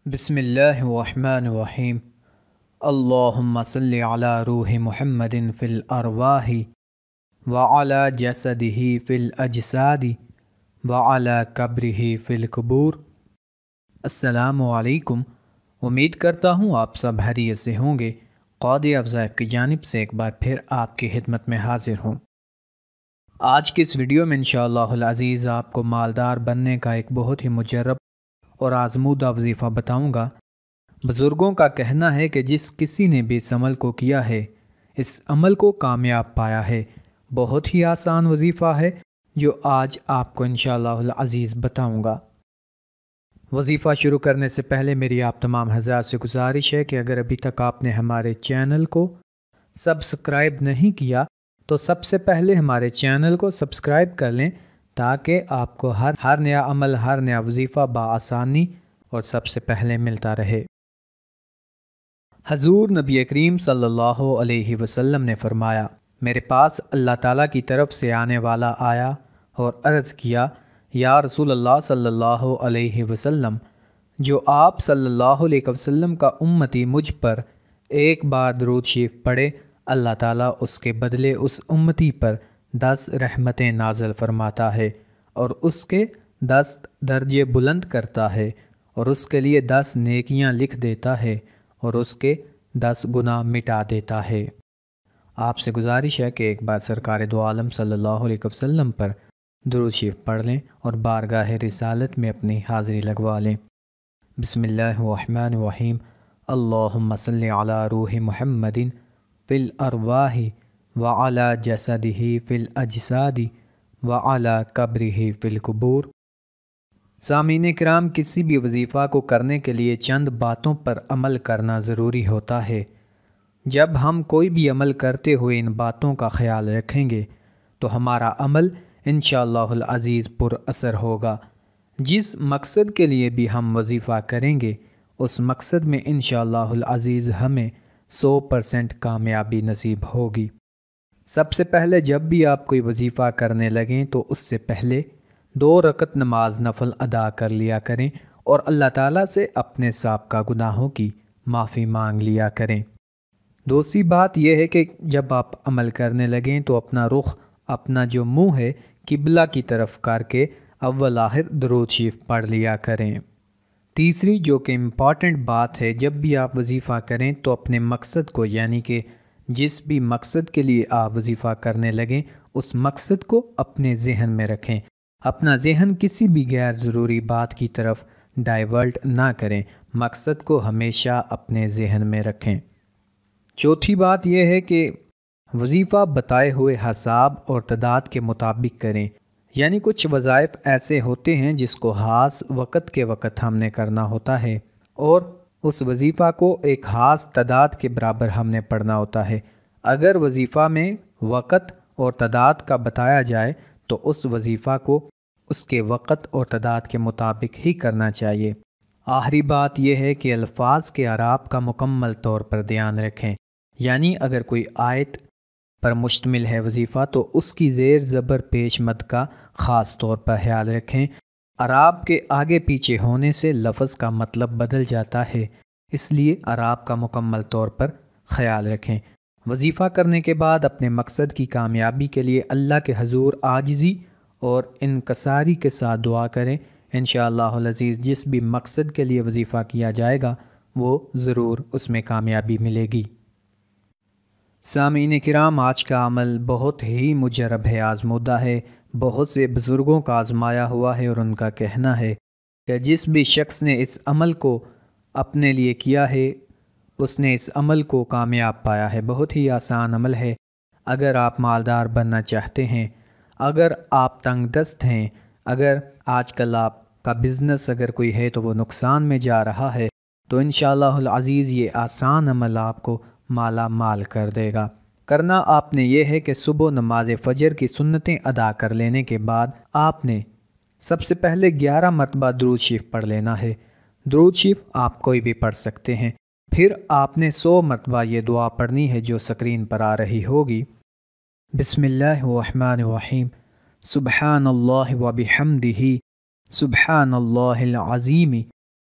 بسم اللہ الرحمن الرحیم۔ اللہم صلی علی روح محمد فی الارواح وعلی جسدہ فی الاجساد وعلی قبرہ فی القبور۔ السلام علیکم، امید کرتا ہوں آپ سب خیریت سے ہوں گے۔ قاضی افضل کی جانب سے ایک بار پھر آپ کی خدمت میں حاضر ہوں۔ آج کی اس ویڈیو میں انشاءاللہ العزیز آپ کو مالدار بننے کا ایک بہت ہی مجرب اور آزمودہ وظیفہ بتاؤں گا۔ بزرگوں کا کہنا ہے کہ جس کسی نے بھی اس عمل کو کیا ہے، اس عمل کو کامیاب پایا ہے۔ بہت ہی آسان وظیفہ ہے جو آج آپ کو انشاءاللہ العزیز بتاؤں گا۔ وظیفہ شروع کرنے سے پہلے میری آپ تمام حضرات سے گزارش ہے کہ اگر ابھی تک آپ نے ہمارے چینل کو سبسکرائب نہیں کیا تو سب سے پہلے ہمارے چینل کو سبسکرائب کر لیں تاکہ آپ کو ہر نیا عمل، ہر نیا وظیفہ بآسانی اور سب سے پہلے ملتا رہے۔ حضور نبی کریم صلی اللہ علیہ وسلم نے فرمایا، میرے پاس اللہ تعالیٰ کی طرف سے آنے والا آیا اور عرض کیا، یا رسول اللہ صلی اللہ علیہ وسلم، جو آپ صلی اللہ علیہ وسلم کا امتی مجھ پر ایک بار درود شریف پڑھے، اللہ تعالیٰ اس کے بدلے اس امتی پر 10 رحمتیں نازل فرماتا ہے اور اس کے 10 درجے بلند کرتا ہے اور اس کے لیے 10 نیکیاں لکھ دیتا ہے اور اس کے 10 گناہ مٹا دیتا ہے۔ آپ سے گزارش ہے کہ ایک بار سرکار دو عالم صلی اللہ علیہ وسلم پر درود شریف پڑھ لیں اور بارگاہ رسالت میں اپنی حاضری لگوا لیں۔ بسم اللہ الرحمن الرحیم۔ اللہم صلی علی روح محمد فی الارواح وعلی جسدہ فی الاجساد وعلی قبرہ فی القبور۔ سامعین کرام، کسی بھی وظیفہ کو کرنے کے لیے چند باتوں پر عمل کرنا ضروری ہوتا ہے۔ جب ہم کوئی بھی عمل کرتے ہوئے ان باتوں کا خیال رکھیں گے تو ہمارا عمل انشاءاللہ العزیز پر اثر ہوگا۔ جس مقصد کے لیے بھی ہم وظیفہ کریں گے اس مقصد میں انشاءاللہ العزیز ہمیں 100% کامیابی نصیب ہوگی۔ سب سے پہلے جب بھی آپ کوئی وظیفہ کرنے لگیں تو اس سے پہلے 2 رکعت نماز نفل ادا کر لیا کریں اور اللہ تعالیٰ سے اپنے سابقہ گناہوں کی معافی مانگ لیا کریں۔ دوسری بات یہ ہے کہ جب آپ عمل کرنے لگیں تو اپنا رخ، اپنا جو منہ ہے، قبلہ کی طرف کر کے اول آخر درود شریف پڑھ لیا کریں۔ تیسری جو کہ امپورٹنٹ بات ہے، جب بھی آپ وظیفہ کریں تو اپنے مقصد کو، یعنی کہ جس بھی مقصد کے لیے آپ وظیفہ کرنے لگیں اس مقصد کو اپنے ذہن میں رکھیں۔ اپنا ذہن کسی بھی غیر ضروری بات کی طرف ڈائیورٹ نہ کریں، مقصد کو ہمیشہ اپنے ذہن میں رکھیں۔ چوتھی بات یہ ہے کہ وظیفہ بتائے ہوئے حساب اور تعداد کے مطابق کریں، یعنی کچھ وظائف ایسے ہوتے ہیں جس کو خاص وقت کے وقت ہم نے کرنا ہوتا ہے اور اس وظیفہ کو ایک خاص تعداد کے برابر ہم نے پڑھنا ہوتا ہے۔ اگر وظیفہ میں وقت اور تعداد کا بتایا جائے تو اس وظیفہ کو اس کے وقت اور تعداد کے مطابق ہی کرنا چاہیے۔ آخری بات یہ ہے کہ الفاظ کے اعراب کا مکمل طور پر دھیان رکھیں، یعنی اگر کوئی آیت پر مشتمل ہے وظیفہ تو اس کی زیر زبر پیش مد کا خاص طور پر خیال رکھیں۔ اعراب کے آگے پیچھے ہونے سے لفظ کا مطلب بدل جاتا ہے، اس لیے اعراب کا مکمل طور پر خیال رکھیں۔ وظیفہ کرنے کے بعد اپنے مقصد کی کامیابی کے لیے اللہ کے حضور عاجزی اور انکساری کے ساتھ دعا کریں۔ انشاءاللہ العزیز جس بھی مقصد کے لیے وظیفہ کیا جائے گا وہ ضرور اس میں کامیابی ملے گی۔ سامعین کرام، آج کا عمل بہت ہی مجرب ہے، آزمودہ ہے، بہت سے بزرگوں کا آزمایا ہوا ہے اور ان کا کہنا ہے کہ جس بھی شخص نے اس عمل کو اپنے لیے کیا ہے اس نے اس عمل کو کامیاب پایا ہے۔ بہت ہی آسان عمل ہے۔ اگر آپ مالدار بننا چاہتے ہیں، اگر آپ تنگ دست ہیں، اگر آج کل آپ کا بزنس اگر کوئی ہے تو وہ نقصان میں جا رہا ہے، تو انشاءاللہ العزیز یہ آسان عمل آپ کو مالا مال کر دے گا۔ کرنا آپ نے یہ ہے کہ صبح نماز فجر کی سنتیں ادا کر لینے کے بعد آپ نے سب سے پہلے 11 مرتبہ درود شریف پڑھ لینا ہے۔ درود شریف آپ کوئی بھی پڑھ سکتے ہیں۔ پھر آپ نے 100 مرتبہ یہ دعا پڑھنی ہے جو سکرین پر آ رہی ہوگی۔ بسم اللہ الرحمن الرحیم۔ سبحان اللہ و بحمدہ، سبحان اللہ العظیم،